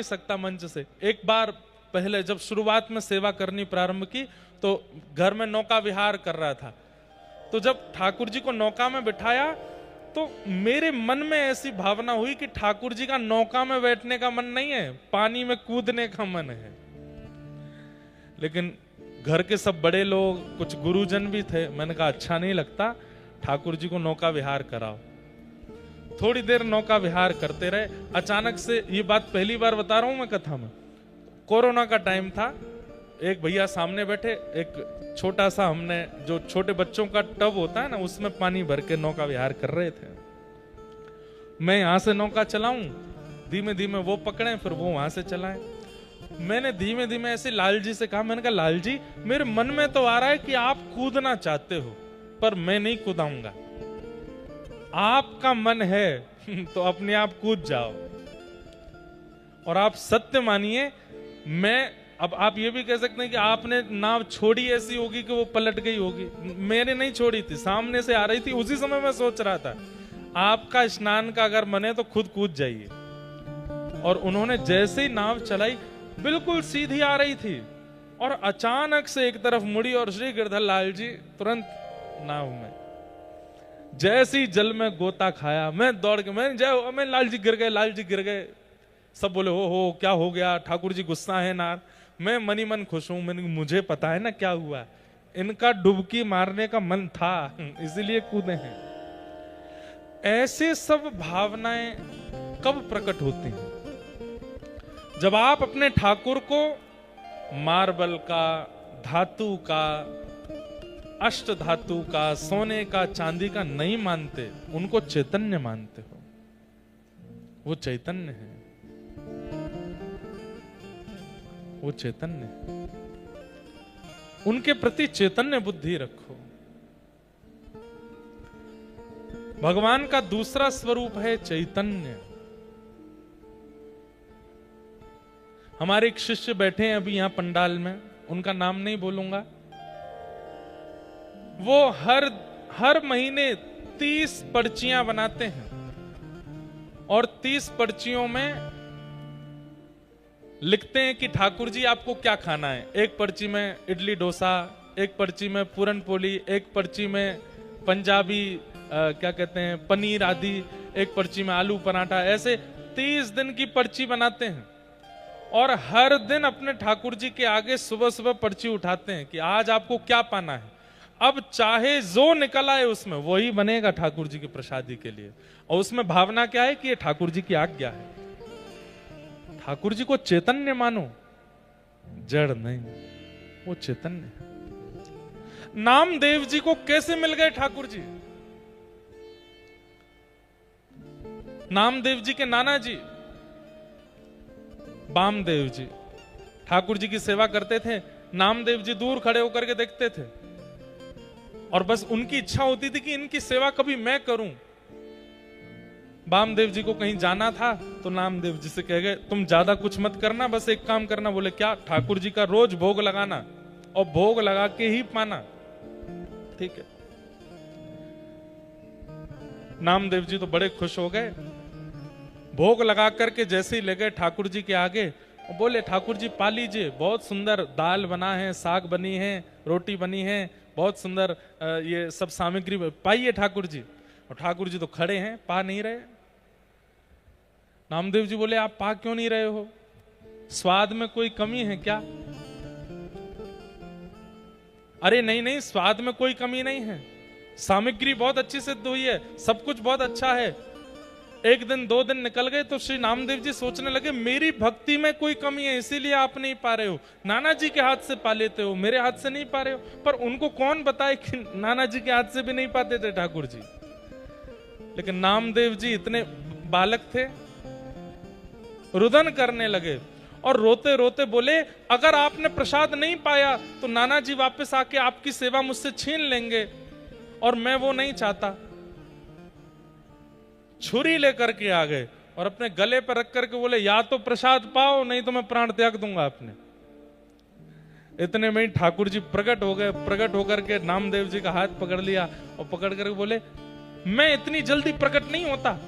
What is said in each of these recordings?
नहीं सकता मंच से। एक बार पहले जब शुरुआत में सेवा करनी प्रारंभ की तो घर में नौका विहार कर रहा था, तो जब ठाकुर जी को नौका में बिठाया तो मेरे मन में ऐसी भावना हुई कि ठाकुर जी का नौका में बैठने का मन नहीं है, पानी में कूदने का मन है। लेकिन घर के सब बड़े लोग, कुछ गुरुजन भी थे, मैंने कहा अच्छा नहीं लगता, ठाकुर जी को नौका विहार कराओ। थोड़ी देर नौका विहार करते रहे। अचानक से, ये बात पहली बार बता रहा हूं मैं कथा में, कोरोना का टाइम था, एक भैया सामने बैठे, एक छोटा सा, हमने जो छोटे बच्चों का टब होता है ना, उसमें पानी भर के नौका विहार कर रहे थे। मैं यहां से नौका चलाऊं, धीमे धीमे वो पकड़े, फिर वो वहां से चलाएं। मैंने धीमे धीमे ऐसे लाल जी से कहा, मैंने कहा लाल जी, मेरे मन में तो आ रहा है कि आप कूदना चाहते हो, पर मैं नहीं कूदाऊंगा। आपका मन है तो अपने आप कूद जाओ। और आप सत्य मानिए, मैं, अब आप ये भी कह सकते हैं कि आपने नाव छोड़ी ऐसी होगी कि वो पलट गई होगी, मैंने नहीं छोड़ी थी, सामने से आ रही थी। उसी समय मैं सोच रहा था आपका स्नान का अगर मन है तो खुद कूद जाइए। और उन्होंने जैसे ही नाव चलाई, बिल्कुल सीधी आ रही थी, और अचानक से एक तरफ मुड़ी और श्री गिरधर लाल जी तुरंत नाव में। जैसे ही जल में गोता खाया, मैं दौड़ के, मैं लाल जी गिर गए, लाल जी गिर गए। सब बोले हो क्या हो गया, ठाकुर जी गुस्सा है ना। मैं मनी मन खुश हूं, मैंने, मुझे पता है ना क्या हुआ, इनका डुबकी मारने का मन था, इसीलिए कूदे हैं। ऐसे सब भावनाएं कब प्रकट होती हैं? जब आप अपने ठाकुर को मार्बल का, धातु का, अष्ट धातु का, सोने का, चांदी का नहीं मानते, उनको चैतन्य मानते हो। वो चैतन्य है, वो चैतन्य है। उनके प्रति चैतन्य बुद्धि रखो। भगवान का दूसरा स्वरूप है चैतन्य। हमारे एक शिष्य बैठे हैं अभी यहां पंडाल में, उनका नाम नहीं बोलूंगा। वो हर महीने 30 पर्चियां बनाते हैं, और 30 पर्चियों में लिखते हैं कि ठाकुर जी आपको क्या खाना है। एक पर्ची में इडली डोसा, एक पर्ची में पूरन पोली, एक पर्ची में पंजाबी क्या कहते हैं पनीर आदि, एक पर्ची में आलू पराठा। ऐसे 30 दिन की पर्ची बनाते हैं, और हर दिन अपने ठाकुर जी के आगे सुबह सुबह पर्ची उठाते हैं कि आज आपको क्या पाना है। अब चाहे जो निकल आए उसमें वही बनेगा ठाकुर जी की प्रसादी के लिए। और उसमें भावना क्या है कि ये ठाकुर जी की आज्ञा है। ठाकुर जी को चैतन्य मानो, जड़ नहीं, वो चैतन्य है। नामदेव जी को कैसे मिल गए ठाकुर जी? नामदेव जी के नाना जी वामदेव जी ठाकुर जी की सेवा करते थे। नामदेव जी दूर खड़े होकर के देखते थे, और बस उनकी इच्छा होती थी कि इनकी सेवा कभी मैं करूं। वामदेव जी को कहीं जाना था तो नामदेव जी से कह गए, तुम ज्यादा कुछ मत करना, बस एक काम करना। बोले क्या? ठाकुर जी का रोज भोग लगाना, और भोग लगा के ही पाना। ठीक है। नामदेव जी तो बड़े खुश हो गए। भोग लगा करके जैसे ही ले गए ठाकुर जी के आगे, बोले ठाकुर जी पा लीजिए, बहुत सुंदर दाल बना है, साग बनी है, रोटी बनी है, बहुत सुंदर ये सब सामग्री पाइए ठाकुर जी। और ठाकुर जी तो खड़े हैं, पा नहीं रहे। नामदेव जी बोले आप पा क्यों नहीं रहे हो? स्वाद में कोई कमी है क्या? अरे नहीं नहीं, स्वाद में कोई कमी नहीं है, सामग्री बहुत अच्छी सिद्ध हुई है, सब कुछ बहुत अच्छा है। एक दिन 2 दिन निकल गए तो श्री नामदेव जी सोचने लगे मेरी भक्ति में कोई कमी है, इसीलिए आप नहीं पा रहे हो। नाना जी के हाथ से पा लेते हो, मेरे हाथ से नहीं पा रहे हो। पर उनको कौन बताए कि नाना जी के हाथ से भी नहीं पाते थे ठाकुर जी। लेकिन नामदेव जी इतने बालक थे, रुदन करने लगे और रोते रोते बोले अगर आपने प्रसाद नहीं पाया तो नाना जी वापस आके आपकी सेवा मुझसे छीन लेंगे, और मैं वो नहीं चाहता। छुरी लेकर के आ गए और अपने गले पर रख करके बोले या तो प्रसाद पाओ, नहीं तो मैं प्राण त्याग दूंगा अपने। इतने में ही ठाकुर जी प्रकट हो गए। प्रकट होकर के नामदेव जी का हाथ पकड़ लिया और पकड़ करके बोले मैं इतनी जल्दी प्रकट नहीं होता,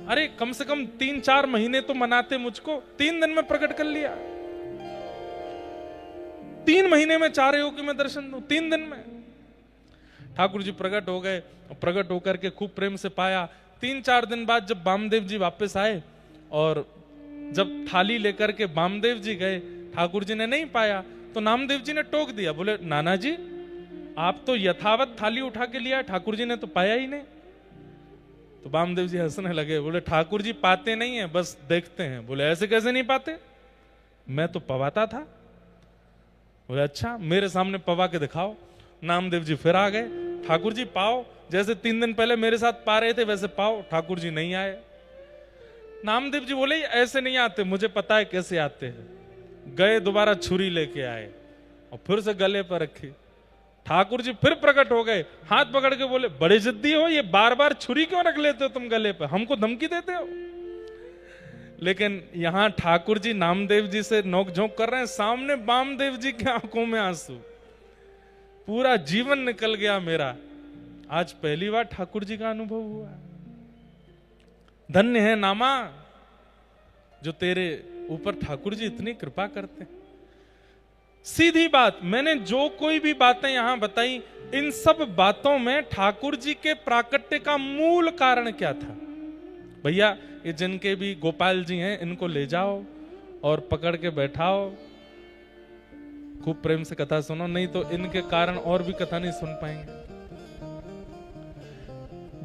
अरे कम से कम 3-4 महीने तो मनाते मुझको, 3 दिन में प्रकट कर लिया। 3 महीने में चाह रहे हो कि मैं दर्शन दूं, 3 दिन में। ठाकुर जी प्रकट हो गए, प्रकट होकर के खूब प्रेम से पाया। 3-4 दिन बाद जब वामदेव जी वापस आए और जब थाली लेकर के वामदेव जी गए, ठाकुर जी ने नहीं पाया, तो नामदेव जी ने टोक दिया, बोले नाना जी आप तो यथावत थाली उठा के लिया, ठाकुर जी ने तो पाया ही नहीं। तो वामदेव जी हंसने लगे, बोले ठाकुर जी पाते नहीं है, बस देखते हैं। बोले ऐसे कैसे नहीं पाते, मैं तो पवाता था। बोले अच्छा मेरे सामने पवा के दिखाओ। नामदेव जी फिर आ गए, ठाकुर जी पाओ, जैसे 3 दिन पहले मेरे साथ पा रहे थे वैसे पाओ। ठाकुर जी नहीं आए। नामदेव जी बोले ऐसे नहीं आते, मुझे पता है कैसे आते हैं। गए दोबारा छुरी लेके आए और फिर से गले पर रखी। ठाकुर जी फिर प्रकट हो गए, हाथ पकड़ के बोले बड़े जिद्दी हो, ये बार बार छुरी क्यों रख लेते हो तुम गले पे, हमको धमकी देते हो। लेकिन यहां ठाकुर जी नामदेव जी से नोकझोंक कर रहे हैं, सामने वामदेव जी की आंखों में आंसू। पूरा जीवन निकल गया मेरा, आज पहली बार ठाकुर जी का अनुभव हुआ। धन्य है नामा जो तेरे ऊपर ठाकुर जी इतनी कृपा करते हैं। सीधी बात, मैंने जो कोई भी बातें यहां बताई, इन सब बातों में ठाकुर जी के प्राकट्य का मूल कारण क्या था? भैया ये जिनके भी गोपाल जी हैं इनको ले जाओ और पकड़ के बैठाओ, खूब प्रेम से कथा सुनो, नहीं तो इनके कारण और भी कथा नहीं सुन पाएंगे।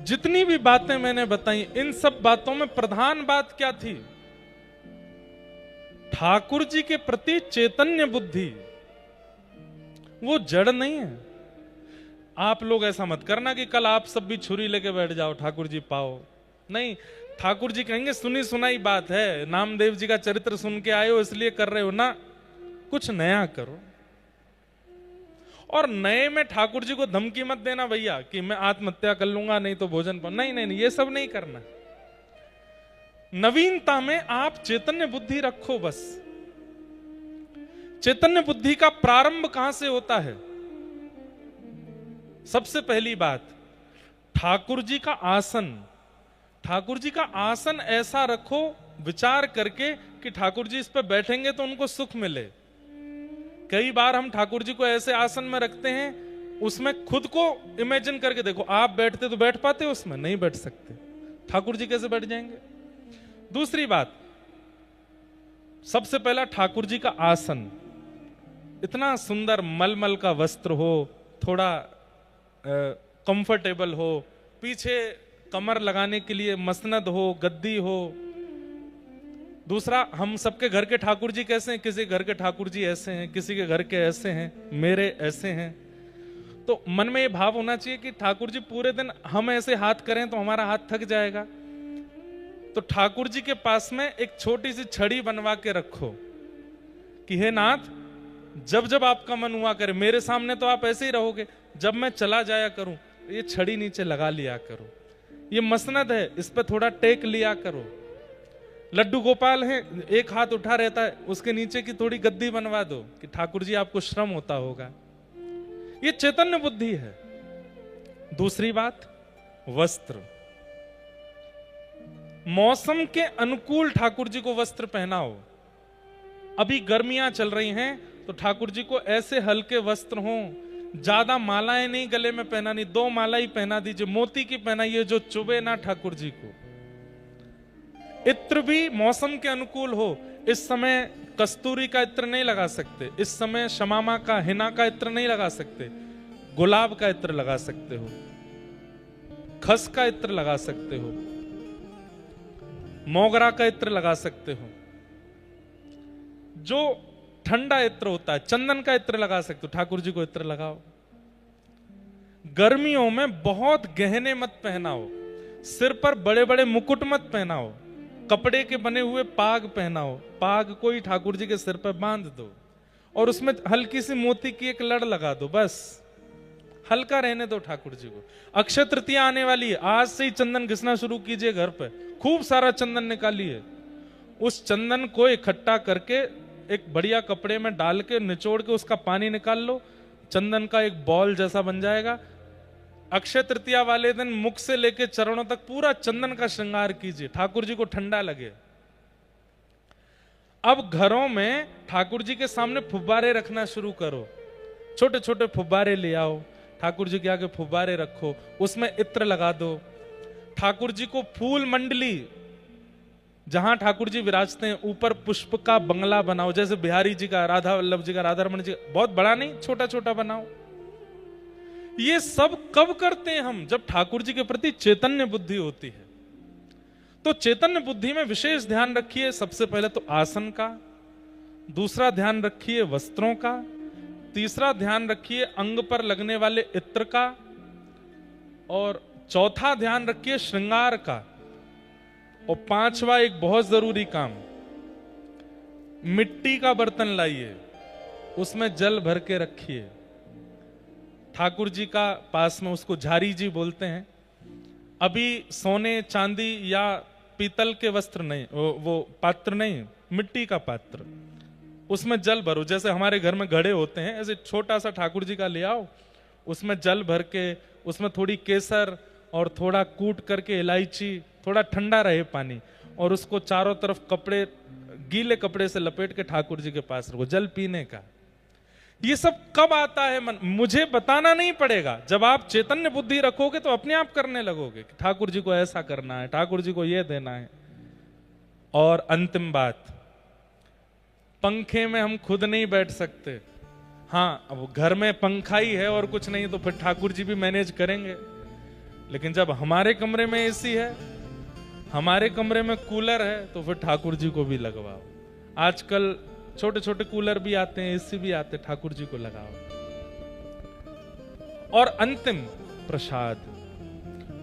जितनी भी बातें मैंने बताई, इन सब बातों में प्रधान बात क्या थी? ठाकुर जी के प्रति चैतन्य बुद्धि, वो जड़ नहीं है। आप लोग ऐसा मत करना कि कल आप सब भी छुरी लेके बैठ जाओ ठाकुर जी पाओ, नहीं। ठाकुर जी कहेंगे सुनी सुनाई बात है, नामदेव जी का चरित्र सुन के आए हो इसलिए कर रहे हो ना, कुछ नया करो। और नए में ठाकुर जी को धमकी मत देना भैया कि मैं आत्महत्या कर लूंगा नहीं तो भोजन पर, नहीं नहीं नहीं, ये सब नहीं करना। नवीनता में आप चैतन्य बुद्धि रखो बस। चैतन्य बुद्धि का प्रारंभ कहां से होता है? सबसे पहली बात, ठाकुर जी का आसन। ठाकुर जी का आसन ऐसा रखो विचार करके कि ठाकुर जी इस पर बैठेंगे तो उनको सुख मिले। कई बार हम ठाकुर जी को ऐसे आसन में रखते हैं, उसमें खुद को इमेजिन करके देखो, आप बैठते तो बैठ पाते, उसमें नहीं बैठ सकते, ठाकुर जी कैसे बैठ जाएंगे? दूसरी बात, सबसे पहला ठाकुर जी का आसन इतना सुंदर मलमल का वस्त्र हो, थोड़ा कंफर्टेबल हो, पीछे कमर लगाने के लिए मसनद हो, गद्दी हो। दूसरा, हम सबके घर के ठाकुर जी कैसे हैं? किसी घर के ठाकुर जी ऐसे हैं, किसी के घर के ऐसे हैं, मेरे ऐसे हैं। तो मन में ये भाव होना चाहिए कि ठाकुर जी पूरे दिन हम ऐसे हाथ करें तो हमारा हाथ थक जाएगा, तो ठाकुर जी के पास में एक छोटी सी छड़ी बनवा के रखो कि हे नाथ, जब जब आपका मन हुआ करे, मेरे सामने तो आप ऐसे ही रहोगे, जब मैं चला जाया करूं ये छड़ी नीचे लगा लिया करो। ये मसनद है, इस पे थोड़ा टेक लिया करो। लड्डू गोपाल है, एक हाथ उठा रहता है, उसके नीचे की थोड़ी गद्दी बनवा दो कि ठाकुर जी आपको श्रम होता होगा। ये चैतन्य बुद्धि है। दूसरी बात, वस्त्र। मौसम के अनुकूल ठाकुर जी को वस्त्र पहनाओ। अभी गर्मियां चल रही हैं तो ठाकुर जी को ऐसे हल्के वस्त्र हों, ज्यादा मालाएं नहीं गले में पहनानी, 2 माला ही पहना दीजिए, मोती की पहनाइए जो चुभे ना ठाकुर जी को। इत्र भी मौसम के अनुकूल हो। इस समय कस्तूरी का इत्र नहीं लगा सकते, इस समय शमामा का, हिना का इत्र नहीं लगा सकते, गुलाब का इत्र लगा सकते हो, खस का इत्र लगा सकते हो, मोगरा का इत्र लगा सकते हो, जो ठंडा इत्र होता है चंदन का इत्र लगा सकते हो, ठाकुर जी को इत्र लगाओ। गर्मियों में बहुत गहने मत पहनाओ, सिर पर बड़े बड़े मुकुट मत पहनाओ, कपड़े के बने हुए पाग पहनाओ, पाग कोई ठाकुर जी के सिर पर बांध दो और उसमें हल्की सी मोती की एक लड़ लगा दो, बस हल्का रहने दो ठाकुर जी को। अक्षय तृतीया आने वाली है, आज से ही चंदन घिसना शुरू कीजिए, घर पे खूब सारा चंदन निकालिए। उस चंदन को इकट्ठा करके एक बढ़िया कपड़े में डाल के निचोड़ के उसका पानी निकाल लो, चंदन का एक बॉल जैसा बन जाएगा। अक्षय तृतीया वाले दिन मुख से लेकर चरणों तक पूरा चंदन का श्रृंगार कीजिए, ठाकुर जी को ठंडा लगे। अब घरों में ठाकुर जी के सामने फुब्बारे रखना शुरू करो, छोटे छोटे फुब्बारे ले आओ, ठाकुर जी के आगे फुब्बारे रखो, उसमें इत्र लगा दो। ठाकुर जी को फूल मंडली, जहां ठाकुर जी विराजते हैं ऊपर पुष्प का बंगला बनाओ, जैसे बिहारी जी का, राधा वल्लभ जी का, राधा रमन जी का, बहुत बड़ा नहीं, छोटा छोटा बनाओ। ये सब कब करते हैं हम? जब ठाकुर जी के प्रति चैतन्य बुद्धि होती है। तो चैतन्य बुद्धि में विशेष ध्यान रखिए, सबसे पहले तो आसन का, दूसरा ध्यान रखिए वस्त्रों का, तीसरा ध्यान रखिए अंग पर लगने वाले इत्र का, और चौथा ध्यान रखिए श्रृंगार का, और पांचवा एक बहुत जरूरी काम, मिट्टी का बर्तन लाइए, उसमें जल भर के रखिए। ठाकुर जी का पास में, उसको झारी जी बोलते हैं। अभी सोने चांदी या पीतल के वस्त्र नहीं, वो पात्र नहीं, मिट्टी का पात्र, उसमें जल भरो। जैसे हमारे घर में घड़े होते हैं, ऐसे छोटा सा ठाकुर जी का ले आओ, उसमें जल भर के, उसमें थोड़ी केसर और थोड़ा कूट करके इलायची, थोड़ा ठंडा रहे पानी, और उसको चारों तरफ कपड़े, गीले कपड़े से लपेट के ठाकुर जी के पास रखो, जल पीने का। ये सब कब आता है मन? मुझे बताना नहीं पड़ेगा। जब आप चैतन्य बुद्धि रखोगे तो अपने आप करने लगोगे कि ठाकुर जी को ऐसा करना है, ठाकुर जी को ये देना है। और अंतिम बात, पंखे में हम खुद नहीं बैठ सकते। हाँ, अब घर में पंखा ही है और कुछ नहीं, तो फिर ठाकुर जी भी मैनेज करेंगे। लेकिन जब हमारे कमरे में एसी है, हमारे कमरे में कूलर है, तो फिर ठाकुर जी को भी लगवाओ। आजकल छोटे छोटे कूलर भी आते हैं, एसी भी आते हैं, ठाकुर जी को लगाओ। और अंतिम प्रसाद,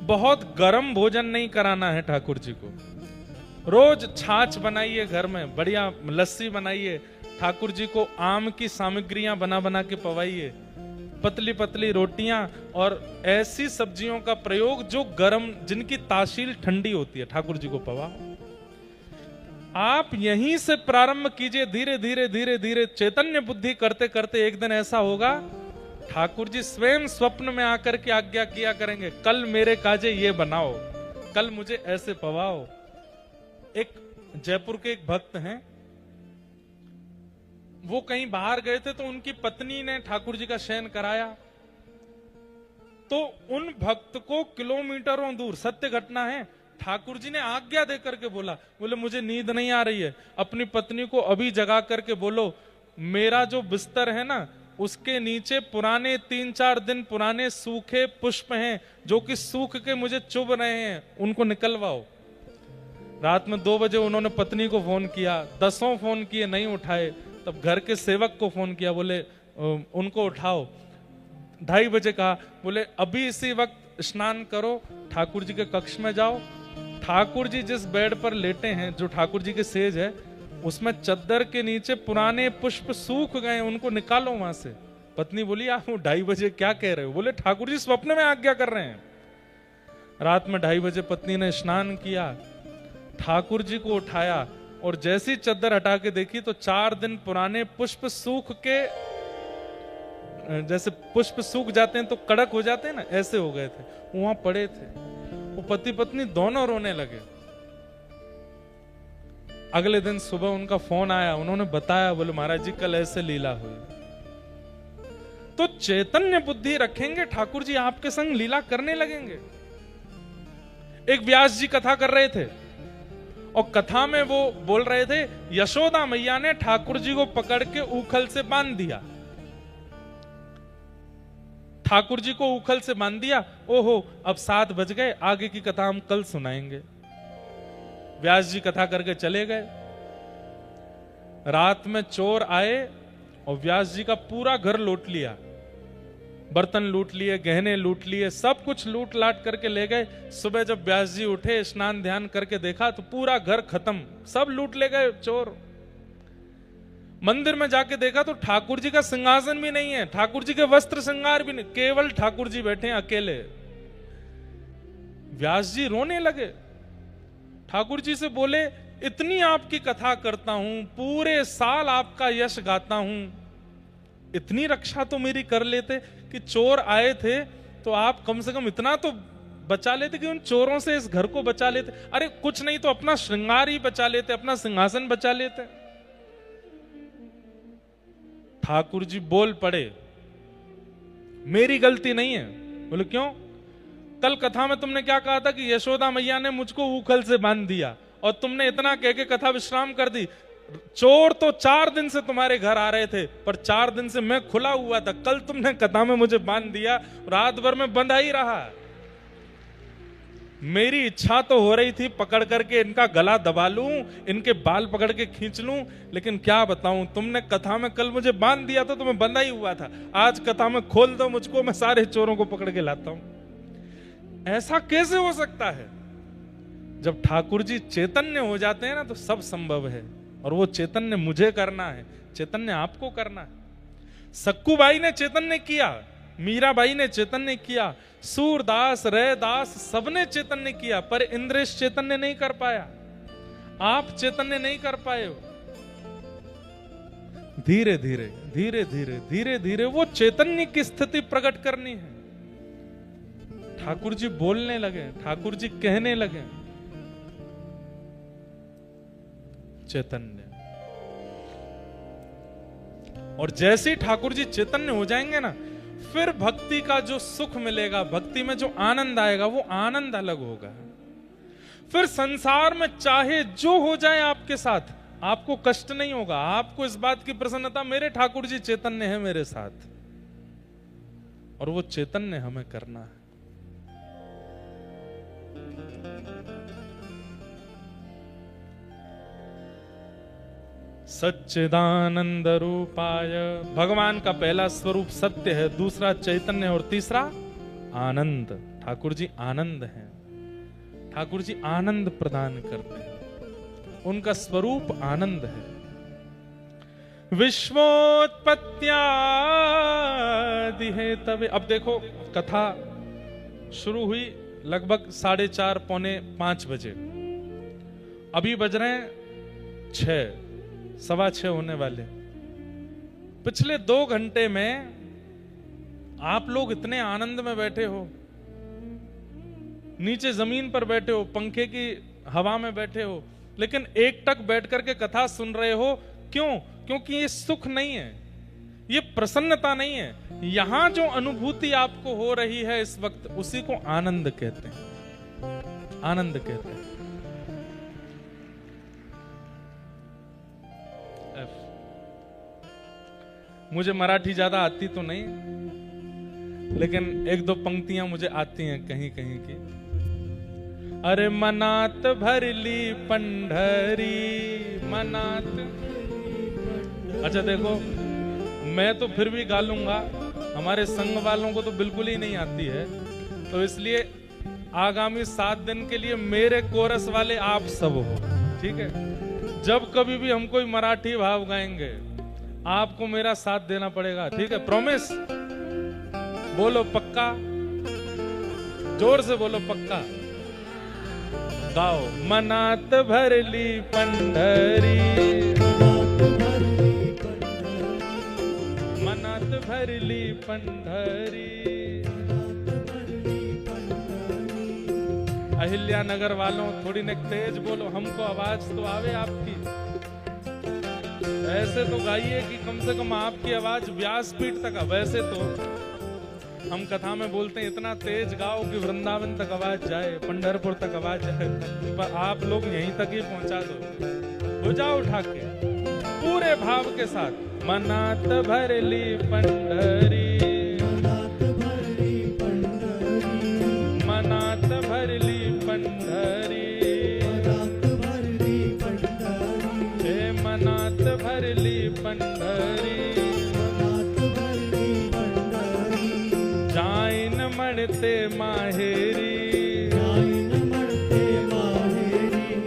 बहुत गर्म भोजन नहीं कराना है ठाकुर जी को। रोज छाछ बनाइए, घर में बढ़िया लस्सी बनाइए, ठाकुर जी को आम की सामग्रियां बना बना के पवाइए, पतली पतली रोटियां और ऐसी सब्जियों का प्रयोग जो गर्म, जिनकी तासील ठंडी होती है, ठाकुर जी को पवाओ। आप यहीं से प्रारंभ कीजिए, धीरे धीरे धीरे धीरे चैतन्य बुद्धि करते करते एक दिन ऐसा होगा, ठाकुर जी स्वयं स्वप्न में आकर के आज्ञा किया करेंगे, कल मेरे काजे ये बनाओ, कल मुझे ऐसे पवाओ। एक जयपुर के एक भक्त हैं, वो कहीं बाहर गए थे, तो उनकी पत्नी ने ठाकुर जी का शयन कराया। तो उन भक्त को किलोमीटरों दूर, सत्य घटना है, ठाकुर जी ने आज्ञा देकर के बोले मुझे नींद नहीं आ रही है, अपनी पत्नी को अभी जगा करके बोलो, मेरा जो बिस्तर है ना, उसके नीचे पुराने 3-4 दिन पुराने सूखे पुष्प हैं, जो कि सूख के मुझे चुभ रहे हैं, उनको निकलवाओ। रात में 2 बजे उन्होंने पत्नी को फोन किया, 10 फोन किए, नहीं उठाए। तब घर के सेवक को फोन किया, बोले उनको उठाओ। 2:30 बजे कहा, बोले अभी इसी वक्त स्नान करो, ठाकुर जी के कक्ष में जाओ, ठाकुर जी जिस बेड पर लेटे हैं, जो ठाकुर जी के सेज है, उसमें चद्दर के नीचे पुराने पुष्प सूख गए, उनको निकालो वहां से। पत्नी बोली, आप 2:30 बजे क्या कह रहे हो? बोले ठाकुर जी स्वप्न में आज्ञा कर रहे हैं। रात में 2:30 बजे पत्नी ने स्नान किया, ठाकुर जी को उठाया, और जैसी चद्दर हटा के देखी तो 4 दिन पुराने पुष्प सूख के, जैसे पुष्प सूख जाते हैं तो कड़क हो जाते हैं ना, ऐसे हो गए थे, वहां पड़े थे। वो पति पत्नी दोनों रोने लगे। अगले दिन सुबह उनका फोन आया, उन्होंने बताया, बोले महाराज जी कल ऐसे लीला हुई। तो चैतन्य बुद्धि रखेंगे, ठाकुर जी आपके संग लीला करने लगेंगे। एक व्यास जी कथा कर रहे थे, और कथा में वो बोल रहे थे, यशोदा मैया ने ठाकुर जी को पकड़ के उखल से बांध दिया, ठाकुर जी को उखल से बांध दिया। ओहो, अब 7 बज गए, आगे की कथा हम कल सुनाएंगे। व्यास जी कथा करके चले गए। रात में चोर आए और व्यास जी का पूरा घर लूट लिया, बर्तन लूट लिए, गहने लूट लिए, सब कुछ लूट लाट करके ले गए। सुबह जब व्यास जी उठे, स्नान ध्यान करके देखा तो पूरा घर खत्म, सब लूट ले गए चोर। मंदिर में जाके देखा तो ठाकुर जी का सिंहासन भी नहीं है, ठाकुर जी के वस्त्र श्रृंगार भी नहीं, केवल ठाकुर जी बैठे हैं अकेले। व्यास जी रोने लगे, ठाकुर जी से बोले, इतनी आपकी कथा करता हूं, पूरे साल आपका यश गाता हूं, इतनी रक्षा तो मेरी कर लेते कि चोर आए थे तो आप कम से कम इतना तो बचा लेते कि उन चोरों से इस घर को बचा लेते। अरे कुछ नहीं तो अपना श्रृंगार ही बचा लेते, अपना सिंहासन बचा लेते। ठाकुर जी बोल पड़े, मेरी गलती नहीं है। बोले क्यों? कल कथा में तुमने क्या कहा था कि यशोदा मैया ने मुझको उखल से बांध दिया, और तुमने इतना कह के कथा विश्राम कर दी। चोर तो 4 दिन से तुम्हारे घर आ रहे थे, पर 4 दिन से मैं खुला हुआ था। कल तुमने कथा में मुझे बांध दिया, रात भर में बंधा ही रहा। मेरी इच्छा तो हो रही थी पकड़ करके इनका गला दबा लूं, इनके बाल पकड़ के खींच लूं, लेकिन क्या बताऊं, तुमने कथा में कल मुझे बांध दिया था तो मैं बंधा ही हुआ था। आज कथा में खोल दो मुझको, मैं सारे चोरों को पकड़ के लाता हूं। ऐसा कैसे हो सकता है? जब ठाकुर जी चैतन्य हो जाते हैं ना तो सब संभव है, और वो चैतन्य मुझे करना है, चैतन्य आपको करना है। सक्कूबाई ने चैतन्य किया, मीराबाई ने चैतन्य किया, सूरदास, रैदास, सबने चैतन्य किया, पर इंद्रेश चैतन्य नहीं कर पाया। आप चैतन्य नहीं कर पाए हो। धीरे धीरे धीरे धीरे धीरे धीरे वो चैतन्य की स्थिति प्रकट करनी है। ठाकुर जी बोलने लगे, ठाकुर जी कहने लगे, चैतन्य। और जैसे ही ठाकुर जी चैतन्य हो जाएंगे ना, फिर भक्ति का जो सुख मिलेगा, भक्ति में जो आनंद आएगा, वो आनंद अलग होगा। फिर संसार में चाहे जो हो जाए आपके साथ, आपको कष्ट नहीं होगा। आपको इस बात की प्रसन्नता, मेरे ठाकुर जी चैतन्य है मेरे साथ, और वो चैतन्य हमें करना है। सच्चिदानंद रूपाय, भगवान का पहला स्वरूप सत्य है, दूसरा चैतन्य और तीसरा आनंद। ठाकुर जी आनंद हैं, ठाकुर जी आनंद प्रदान करते हैं, उनका स्वरूप आनंद है। विश्वोत्पत्त्यादि है तब। अब देखो कथा शुरू हुई लगभग 4:30 पौने 5 बजे, अभी बज रहे हैं 6, 6:15 होने वाले। पिछले 2 घंटे में आप लोग इतने आनंद में बैठे हो, नीचे जमीन पर बैठे हो, पंखे की हवा में बैठे हो, लेकिन एकटक बैठ करके कथा सुन रहे हो। क्यों? क्योंकि ये सुख नहीं है, ये प्रसन्नता नहीं है। यहां जो अनुभूति आपको हो रही है इस वक्त, उसी को आनंद कहते हैं, आनंद कहते हैं। मुझे मराठी ज्यादा आती तो नहीं, लेकिन 1-2 पंक्तियां मुझे आती हैं कहीं कहीं की। अरे मनात भरली पंढरी, मनात। अच्छा देखो, मैं तो फिर भी गा लूंगा, हमारे संघ वालों को तो बिल्कुल ही नहीं आती है, तो इसलिए आगामी 7 दिन के लिए मेरे कोरस वाले आप सब हो, ठीक है? जब कभी भी हम कोई मराठी भाव गाएंगे, आपको मेरा साथ देना पड़ेगा, ठीक है? प्रॉमिस? बोलो पक्का, जोर से बोलो पक्का। गाओ। मनात भरली पंढरी, मनात भरली पंढरी। अहिल्या नगर वालों थोड़ी न तेज बोलो, हमको आवाज तो आवे आपकी। ऐसे तो गाइए कि कम से कम आपकी आवाज व्यासपीठ तक। वैसे तो हम कथा में बोलते हैं इतना तेज गाओ कि वृंदावन तक आवाज जाए, पंढरपुर तक आवाज जाए, पर आप लोग यहीं तक ही पहुंचा दो। हो जाओ उठा के पूरे भाव के साथ। मनात भरली पंढरी, मनात भरली पंढरी, मनात भरली पंढरी। जाइन मणते माहेरी,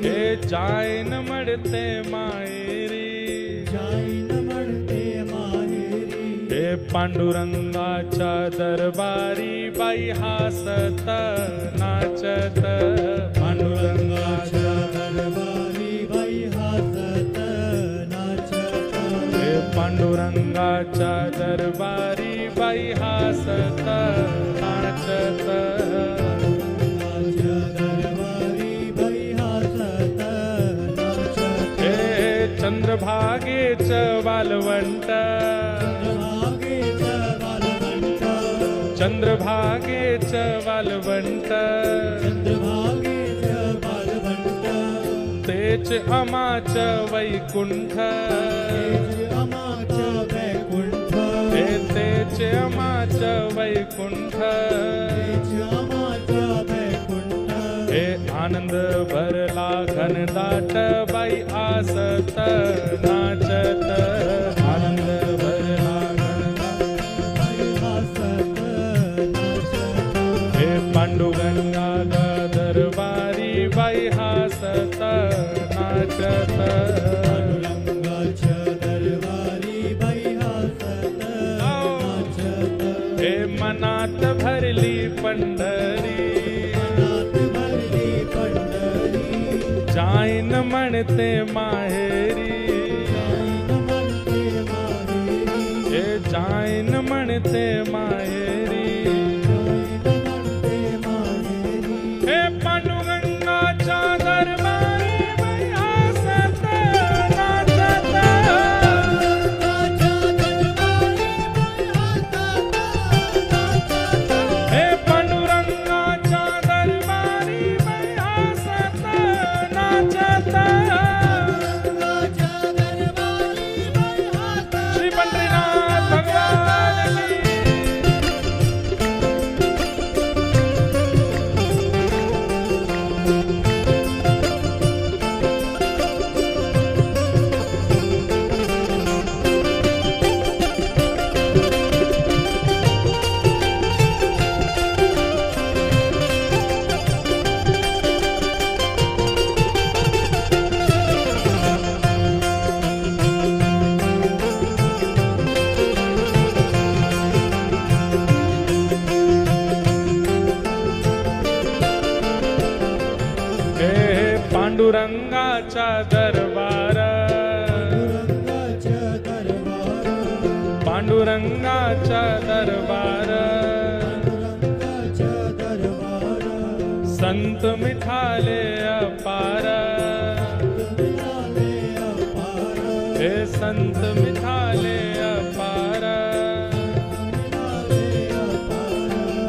हे जाइन मणते माहेरी, हे पांडुरंगाच्या दरबारी बाई हासत नाचत, पांडुरंगाच्या दरबारी बाई हासत नाचत, हे पांडुरंगाच्या दरबारी बाई हासत नाचत। नाचत हे चंद्रभागेच वालवंट चंद्रभागेच वालवंट तेच अमाच वैकुंठ तेच अमाच वैकुंठ हे आनंद भरला घनदाट बाई आसत नाचत आनंद भरला हे पांडुगंगा दरबारी बाई हासत नाचत हे मनात भरली पंढरी जाईन म्हणते माहेरी हे जाईन म्हणते माहेरी हे पांडुरंगाच्या दरबारी बाई हासत नाचत हे पांडुरंगाच्या दरबारी बाई हासत नाचत श्री पंढरीनाथ भगवान की पांडुरंगाचा दरबार पांडुरंगाचा दरबार संत मिठाले अपार हे संत मिठाले अपार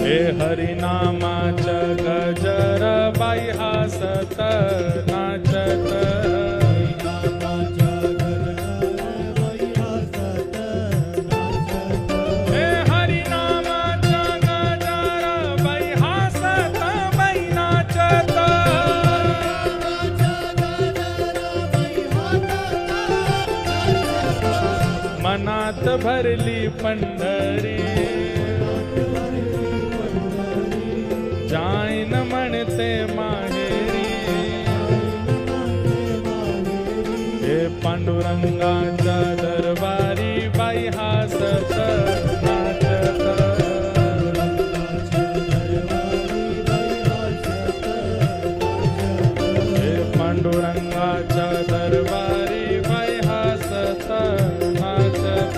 हे हरिनामाच गजर बाई हासत नाचत हे हरिनामाच गजर बाई हासत बाई नाचत मनात भरली पंढरी जाईन म्हणते माहेरी हे पांडुरंगाच्या दरबारी बाई हासत नाचत हे पांडुरंगाच्या दरबारी बाई हासत नाचत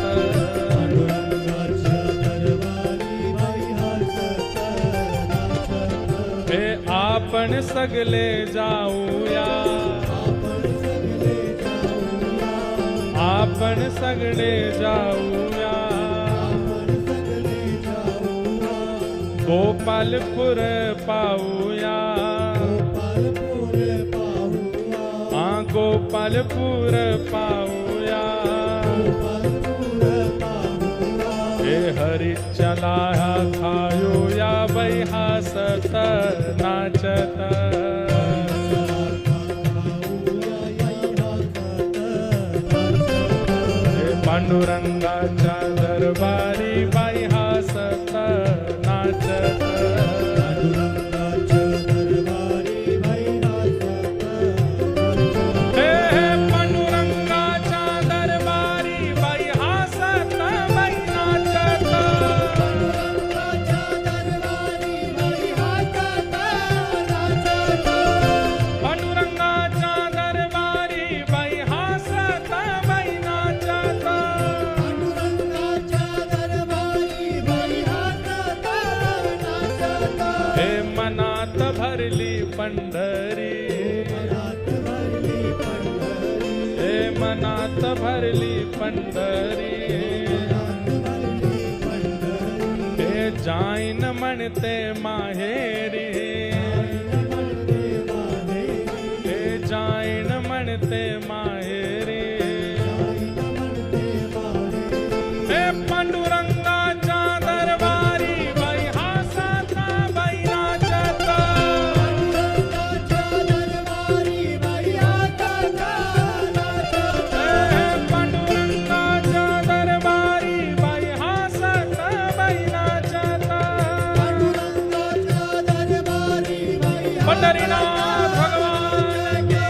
हे आपण सगळे जाऊया आपण सगळे जाऊया गोपालपूर पाहूया गोपालपूर पाहूया हे हरिचला खायूया बाई हासत नाचत हे पांडुरंगाच्या दरबारी बाई हासत नाचत पंढरी, हे मनात भरली पंढरी, हे जाईन म्हणते माहेरी, हे जाईन म्हणते माहेरी, हे पांडुरंगाच्या दरबारी बाई हासाचा बाई नाचता, हे पांडुरंगाच्या दरबारी बाई हासाचा बाई नाचता, पंढरीनाथ भगवान की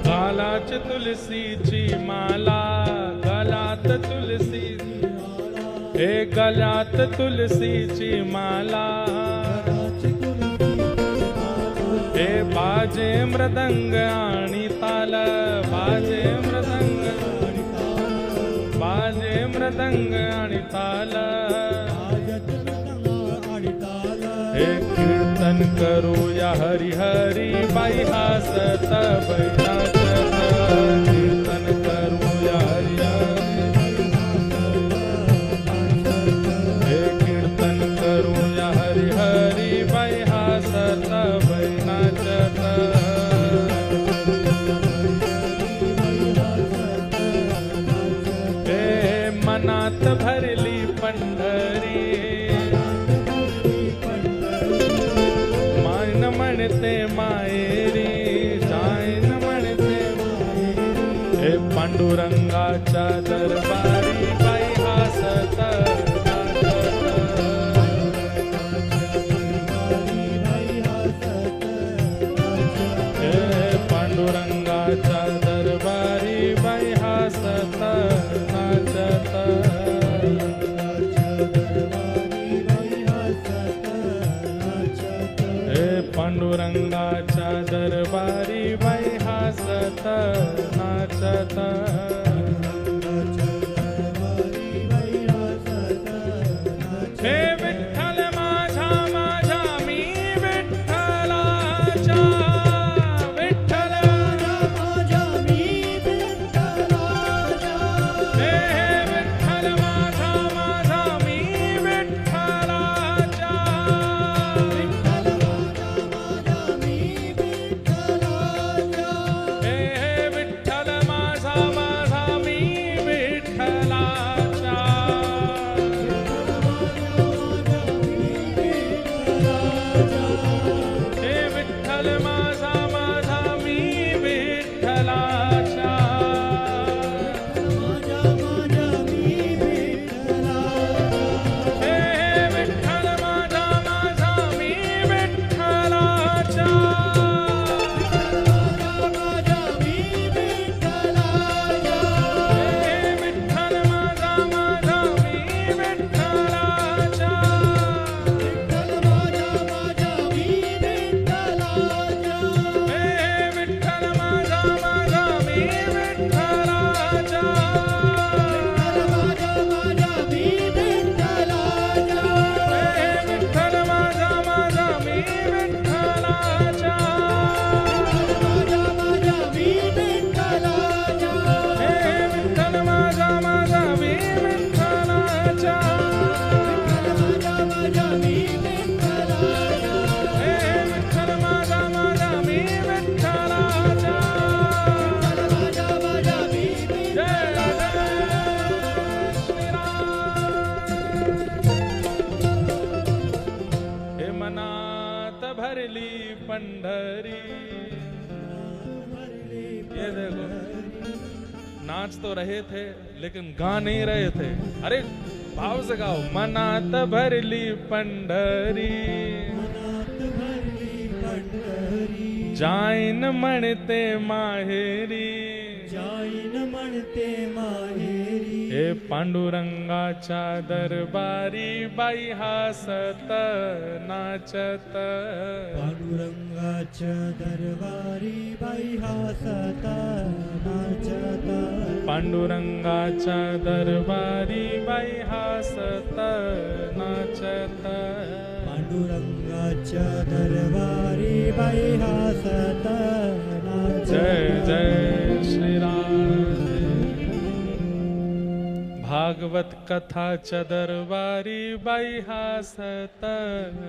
गालात तुलसीची माला, गलात तुलसी, हे गलात तुलसीची माला, हे बाजे मृदंग आणि ताल, बाजे मृदंग, बाजे मृदंग आणि ताल, हे कीर्तन करूया हरी हरी बाई हासत बाई नाचत, कीर्तन करूया हरी हरी, हे कीर्तन करूया हरी हरी बाई हासत बाई नाचत, हे मनात भरली पंढरी, मायन म्हणते माहेरी, जाईन म्हणते माहेरी, हे पांडुरंगाच्या दरबारी बाई हासत हे पांडुरंगाच्या दरबारी बाई हासत नाचत, हे पांडुरंगाच्या दरबारी बाई हासत नाचत, हे विठ्ठल माझा माझा मी विठ्ठलाच्या, विठ्ठल माझा मी विठ्ठलाच्या, हे विठ्ठल माझा माझा मी विठ्ठलाच्या, हे विठ्ठल माझा माझा मी विठ्ठलाच्या, हे विठ्ठल माझा माझा मी विठ्ठलाच्या, हे विठ्ठल माझा माझा मी विठ्ठलाच्या, हे विठ्ठल माझा माझा मी विठ्ठलाच्या, हे विठ्ठल माझा माझा मी विठ्ठलाच्या, हे विठ्ठल माझा माझा मी विठ्ठलाच्या, हे विठ्ठल माझा माझा मी विठ्ठलाच्या, हे विठ्ठल माझा माझा मी विठ्ठलाच्या, जय जय श्रीराम, हे मनात भरली पंढरी, ये देखो नाच तो रहे थे लेकिन गा नहीं रहे थे। अरे भाव से गाओ। मनात भरली पंढरी, जाइन म्हणते माहेरी, हे पांडुरंगाच्या दरबारी बाई हासत नाचत, पांडुरंगाच्या दरबारी बाई हासत नाचत, पांडुरंगाच्या दरबारी बाई हासत नाचत, पांडुरंगाच्या दरबारी बाई हासत नाचत। जय जय श्री राम। भागवत कथाच्या दरबारी बाई हासत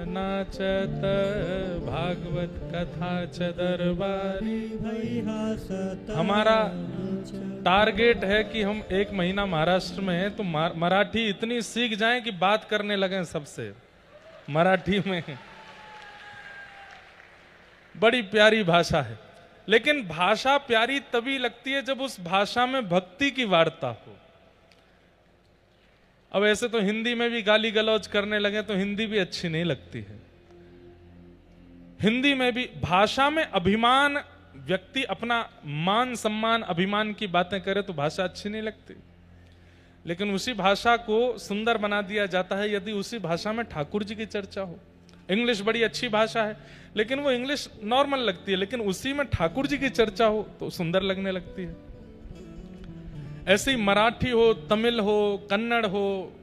नाचत, भागवत कथाच्या दरबारी बाई हासत। हमारा टारगेट है कि हम 1 महीना महाराष्ट्र में हैं तो मराठी इतनी सीख जाएं कि बात करने लगें सबसे मराठी में। बड़ी प्यारी भाषा है, लेकिन भाषा प्यारी तभी लगती है जब उस भाषा में भक्ति की वार्ता हो। अब ऐसे तो हिंदी में भी गाली गलौज करने लगे तो हिंदी भी अच्छी नहीं लगती है। हिंदी में भी भाषा में अभिमान, व्यक्ति अपना मान सम्मान अभिमान की बातें करे तो भाषा अच्छी नहीं लगती। लेकिन उसी भाषा को सुंदर बना दिया जाता है यदि उसी भाषा में ठाकुर जी की चर्चा हो। इंग्लिश बड़ी अच्छी भाषा है लेकिन वो इंग्लिश नॉर्मल लगती है, लेकिन उसी में ठाकुर जी की चर्चा हो तो सुंदर लगने लगती है। ऐसे ही मराठी हो, तमिल हो, कन्नड़ हो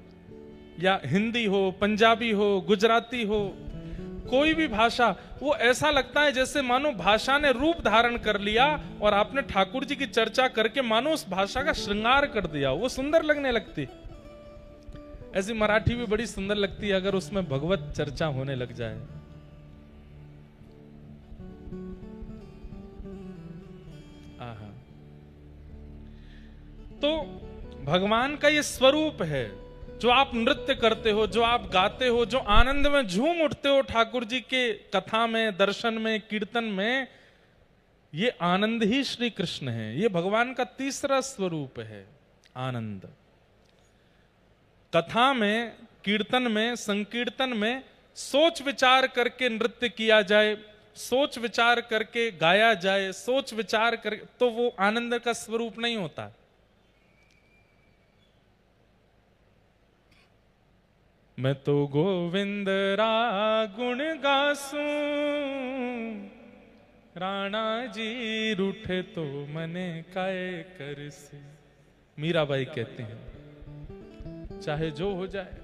या हिंदी हो, पंजाबी हो, गुजराती हो, कोई भी भाषा, वो ऐसा लगता है जैसे मानो भाषा ने रूप धारण कर लिया और आपने ठाकुर जी की चर्चा करके मानो उस भाषा का श्रृंगार कर दिया, वो सुंदर लगने लगती। ऐसी मराठी भी बड़ी सुंदर लगती है अगर उसमें भगवत चर्चा होने लग जाए। आहा। तो भगवान का ये स्वरूप है, जो आप नृत्य करते हो, जो आप गाते हो, जो आनंद में झूम उठते हो ठाकुर जी के कथा में, दर्शन में, कीर्तन में, ये आनंद ही श्री कृष्ण है। ये भगवान का तीसरा स्वरूप है, आनंद। कथा में, कीर्तन में, संकीर्तन में सोच विचार करके नृत्य किया जाए, सोच विचार करके गाया जाए, सोच विचार करके, तो वो आनंद का स्वरूप नहीं होता। मैं तो गोविंद रा गुण गासूं, राणा जी रूठे तो मने काय करसी। मीराबाई कहते हैं चाहे जो हो जाए,